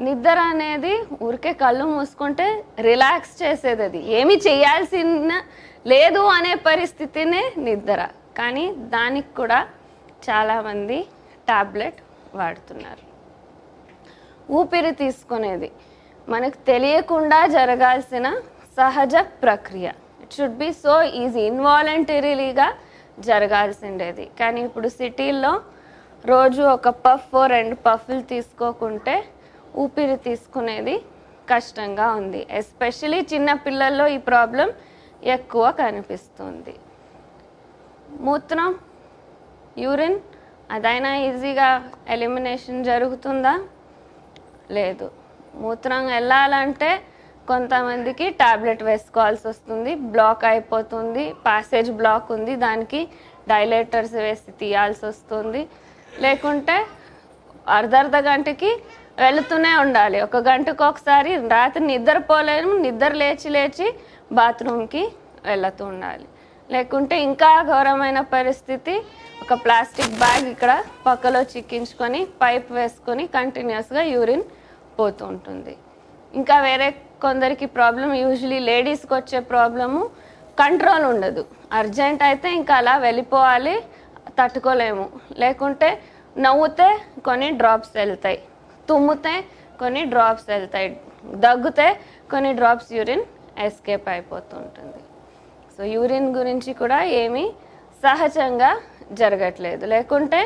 నిద్ర అనేది ఊరికే కళ్ళు మూసుకుంటే రిలాక్స్ చేసేది, అది ఏమి చేయాల్సిన లేదు అనే పరిస్థితినే నిద్ర. కానీ దానికి కూడా చాలామంది టాబ్లెట్ వాడుతున్నారు. ఊపిరి తీసుకునేది మనకు తెలియకుండా జరగాల్సిన సహజ ప్రక్రియ. It should be so easy, ఇన్వాలంటరీగా జరగాల్సిండేది. కానీ ఇప్పుడు సిటీల్లో రోజు ఒక పఫ్ 2 పఫ్లు తీసుకోకుంటే ఊపిరి తీసుకునేది కష్టంగా ఉంది. ఎస్పెషలీ చిన్న పిల్లల్లో ఈ ప్రాబ్లం ఎక్కువ కనిపిస్తుంది. మూత్రం, యూరిన్ అదైనా ఈజీగా ఎలిమినేషన్ జరుగుతుందా? లేదు. మూత్రం వెళ్ళాలంటే కొంతమందికి టాబ్లెట్ వేసుకోవాల్సి వస్తుంది, బ్లాక్ అయిపోతుంది, ప్యాసేజ్ బ్లాక్ ఉంది, దానికి డైలేటర్స్ వేసి తీయాల్సి వస్తుంది. లేకుంటే అర్ధ గంటకి వెళుతూనే ఉండాలి. 1 గంటకు ఒకసారి రాత్రి నిద్రపోలేము, నిద్ర లేచి బాత్రూమ్కి వెళుతూ ఉండాలి. లేకుంటే ఇంకా ఘోరమైన పరిస్థితి, ఒక ప్లాస్టిక్ బ్యాగ్ ఇక్కడ పక్కలో చిక్కించుకొని పైప్ వేసుకొని కంటిన్యూస్గా యూరిన్ పోతూ ఉంటుంది. ఇంకా వేరే కొందరికి ప్రాబ్లం, యూజువలీ లేడీస్కి వచ్చే ప్రాబ్లము కంట్రోల్ ఉండదు. అర్జెంట్ అయితే ఇంకా అలా వెళ్ళిపోవాలి, తట్టుకోలేము. లేకుంటే నవ్వుతే కొన్ని డ్రాప్స్ వెళ్తాయి, తుమ్మితే కొన్ని డ్రాప్స్ వెళ్తాయి, దగ్గుతే కొన్ని డ్రాప్స్ యూరిన్ ఎస్కేప్ అయిపోతూ ఉంటుంది. సో యూరిన్ గురించి కూడా ఏమీ సహజంగా జరగట్లేదు. లేకుంటే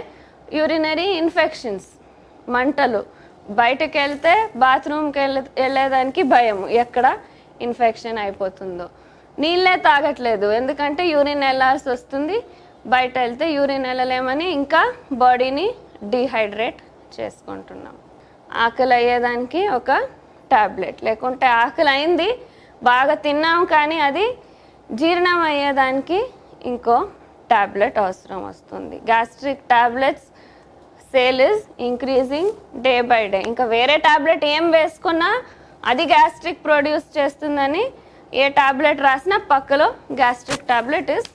యూరినరీ ఇన్ఫెక్షన్స్, మంటలు, బయటకు వెళ్తే బాత్రూమ్కి వెళ్ళేదానికి భయం, ఎక్కడ ఇన్ఫెక్షన్ అయిపోతుందో. నీళ్ళే తాగట్లేదు, ఎందుకంటే యూరిన్ వెళ్ళాల్సి వస్తుంది, బయట వెళ్తే యూరిన్ వెళ్ళలేమని ఇంకా బాడీని డీహైడ్రేట్ చేసుకుంటున్నాం. ఆకలి అయ్యేదానికి ఒక టాబ్లెట్, లేకుంటే ఆకలి అయింది, బాగా తిన్నాం కానీ అది జీర్ణం అయ్యేదానికి ఇంకో టాబ్లెట్ అవసరం వస్తుంది. Gastric tablets sale is increasing day by day. ఇంకా వేరే టాబ్లెట్ ఏం వేసుకున్నా అది గ్యాస్ట్రిక్ ప్రొడ్యూస్ చేస్తుందని ఏ టాబ్లెట్ రాసినా పక్కలో gastric tablet is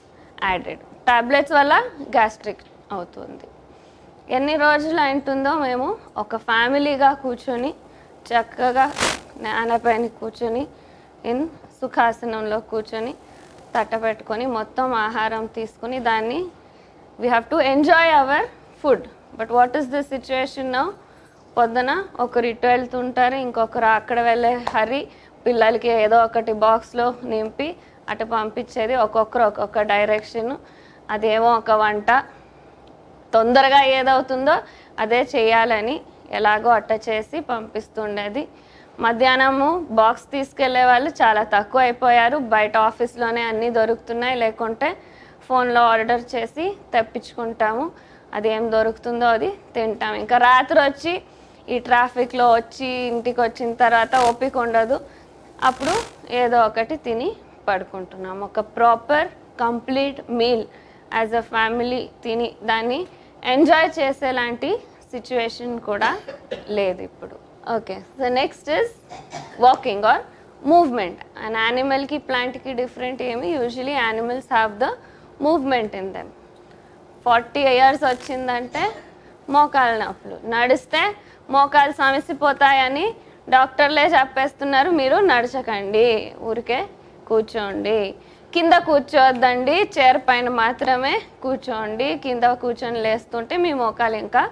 added. Tablets వల్ల గ్యాస్ట్రిక్ అవుతుంది. ఎన్ని రోజులు అంటుందో మేము ఒక ఫ్యామిలీగా కూర్చొని చక్కగా నేలపైన కూర్చొని సుఖాసనంలో కూర్చొని తట్టపెట్టుకొని మొత్తం ఆహారం తీసుకుని దాన్ని we have to enjoy our food. But what is the situation now? పొద్దున ఒకరు ఇటు వెళ్తుంటారు, ఇంకొకరు అక్కడ వెళ్ళే హరి, పిల్లలకి ఏదో ఒకటి బాక్స్లో నింపి అటు పంపించేది, ఒక్కొక్కరు ఒక్కొక్క డైరెక్షన్. అదేమో ఒక వంట, తొందరగా ఏదవుతుందో అదే చేయాలని ఎలాగో అట్ట చేసి పంపిస్తుండేది. మధ్యాహ్నము బాక్స్ తీసుకెళ్లే వాళ్ళు చాలా తక్కువ అయిపోయారు. బయట ఆఫీస్లోనే అన్నీ దొరుకుతున్నాయి, లేకుంటే ఫోన్లో ఆర్డర్ చేసి తెప్పించుకుంటాము. అది ఏం దొరుకుతుందో అది తింటాం. ఇంకా రాత్రి వచ్చి ఈ ట్రాఫిక్లో వచ్చి ఇంటికి వచ్చిన తర్వాత ఓపిక ఉండదు, అప్పుడు ఏదో ఒకటి తిని పడుకుంటున్నాం. ఒక proper complete meal as a family తిని దాన్ని ఎంజాయ్ చేసేలాంటి సిచ్యువేషన్ కూడా లేదు ఇప్పుడు. Okay, so next is walking or movement. And యానిమల్కి ప్లాంట్కి డిఫరెంట్ ఏమి? Usually animals have the movement in them. 40 years వచ్చిందంటే మోకాలు నొప్పులు, నడిస్తే మోకాలు సమసిపోతాయని డాక్టర్లే చెప్పేస్తున్నారు, మీరు నడచకండి, ఊరికే కూర్చోండి, కింద కూర్చోవద్దండి, చైర్ పైన మాత్రమే కూర్చోండి, కింద కూర్చొని లేస్తుంటే మీ మోకాలు ఇంకా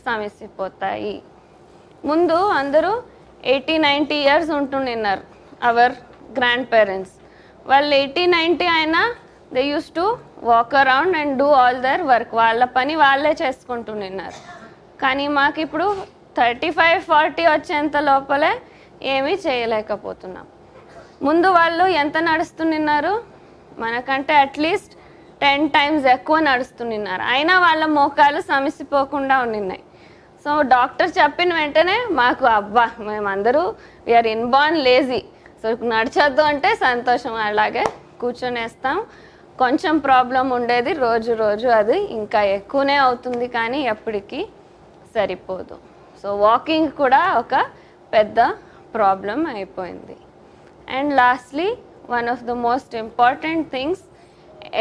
సమసిపోతాయి. ముందు అందరూ 80-90 years ఉంటున్నారు అవర్ గ్రాండ్ పేరెంట్స్. వాళ్ళు 80-90 అయినా they use to walk around and do all their work. వాళ్ళ పని వాళ్ళే చేసుకుంటున్నారు. కానీ మాకు ఇప్పుడు 35-40 వచ్చేంత లోపలే ఏమీ చేయలేకపోతున్నాం. ముందు వాళ్ళు ఎంత నడుస్తున్నారు? మనకంటే అట్లీస్ట్ 10 times ఎక్కువ నడుస్తున్నారు. అయినా వాళ్ళ మోకాలు సమసిపోకుండా ఉన్నాయి. సో డాక్టర్ చెప్పిన వెంటనే మాకు అబ్బా, మేమందరూ వీఆర్ ఇన్బార్న్ లేజీ, సో నడచొద్దు అంటే సంతోషం, అలాగే కూర్చొనేస్తాం. కొంచెం ప్రాబ్లం ఉండేది, రోజు రోజు అది ఇంకా ఎక్కువనే అవుతుంది, కానీ ఎప్పటికీ సరిపోదు. సో వాకింగ్ కూడా ఒక పెద్ద ప్రాబ్లం అయిపోయింది. And lastly, one of the most important things,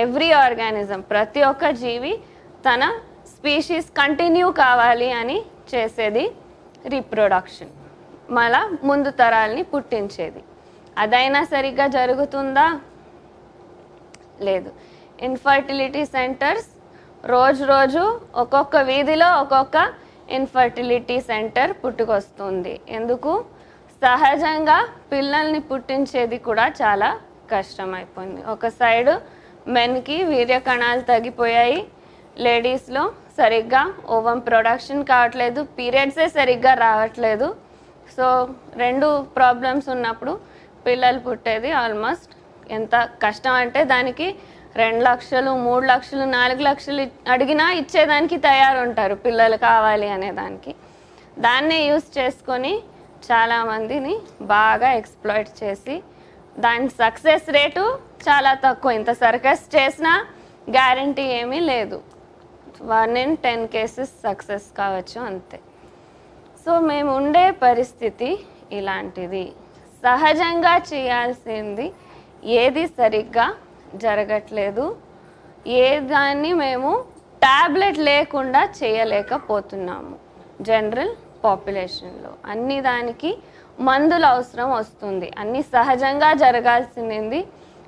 every organism, ప్రతి ఒక్క జీవి తన స్పీషీస్ కంటిన్యూ కావాలి అని చేసేది రీప్రొడక్షన్. మళ్ళా ముందు తరాల్ని పుట్టించేది. అదైనా సరిగ్గా జరుగుతుందా? లేదు. ఇన్ఫర్టిలిటీ సెంటర్స్ రోజు రోజు ఒక్కొక్క వీధిలో ఒక్కొక్క ఇన్ఫర్టిలిటీ సెంటర్ పుట్టుకొస్తుంది. ఎందుకు? సహజంగా పిల్లల్ని పుట్టించేది కూడా చాలా కష్టమైపోయింది. ఒక సైడు మెన్కి వీర్య కణాలు తగ్గిపోయాయి, లేడీస్లో సరిగ్గా ఓవం ప్రొడక్షన్ కావట్లేదు, పీరియడ్సే సరిగ్గా రావట్లేదు. సో 2 ప్రాబ్లమ్స్ ఉన్నప్పుడు పిల్లలు పుట్టేది ఆల్మోస్ట్ ఎంత కష్టం అంటే దానికి 2 లక్షలు 3 లక్షలు 4 లక్షలు అడిగినా ఇచ్చేదానికి తయారుంటారు పిల్లలు కావాలి అనేదానికి. దాన్నే యూస్ చేసుకొని చాలామందిని బాగా ఎక్స్ప్లాయిట్ చేసి దాని సక్సెస్ రేటు చాలా తక్కువ. ఇంత సర్కస్ చేసినా గ్యారంటీ ఏమీ లేదు. 1 in 10 కేసెస్ సక్సెస్ కావచ్చు అంతే. సో మేము ఉండే పరిస్థితి ఇలాంటిది. సహజంగా చేయాల్సింది ఏది సరిగ్గా జరగట్లేదు. ఏ దాన్ని మేము టాబ్లెట్ లేకుండా చేయలేకపోతున్నాము. జనరల్ పాపులేషన్లో అన్ని దానికి మందులు అవసరం వస్తుంది. అన్ని సహజంగా జరగాల్సింది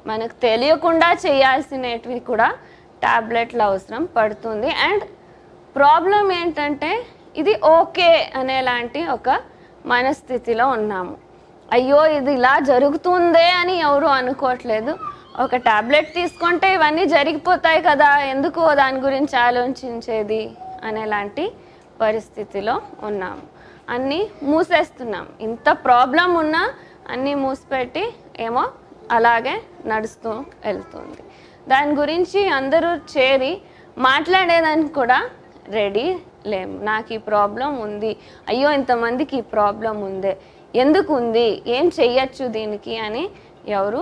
మనకు తెలియకుండా చేయాల్సినవి కూడా టాబ్లెట్లు అవసరం పడుతుంది. అండ్ ప్రాబ్లం ఏంటంటే ఇది ఓకే అనేలాంటి ఒక మనస్థితిలో ఉన్నాము. అయ్యో ఇది ఇలా జరుగుతుందే అని ఎవరు అనుకోవట్లేదు. ఒక టాబ్లెట్ తీసుకుంటే ఇవన్నీ జరిగిపోతాయి కదా, ఎందుకు దాని గురించి ఆలోచించేది అనేలాంటి పరిస్థితిలో ఉన్నాము. అన్నీ మూసేస్తున్నాం. ఇంత ప్రాబ్లం ఉన్నా అన్నీ మూసిపెట్టి ఏమో అలాగే నడుస్తూ వెళ్తుంది. దాని గురించి అందరూ చేరి మాట్లాడేదానికి కూడా రెడీ లేము. నాకు ఈ ప్రాబ్లం ఉంది, అయ్యో ఇంతమందికి ఈ ప్రాబ్లం ఉందే, ఎందుకు ఉంది, ఏం చెయ్యొచ్చు దీనికి అని ఎవరు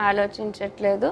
ఆలోచించట్లేదు.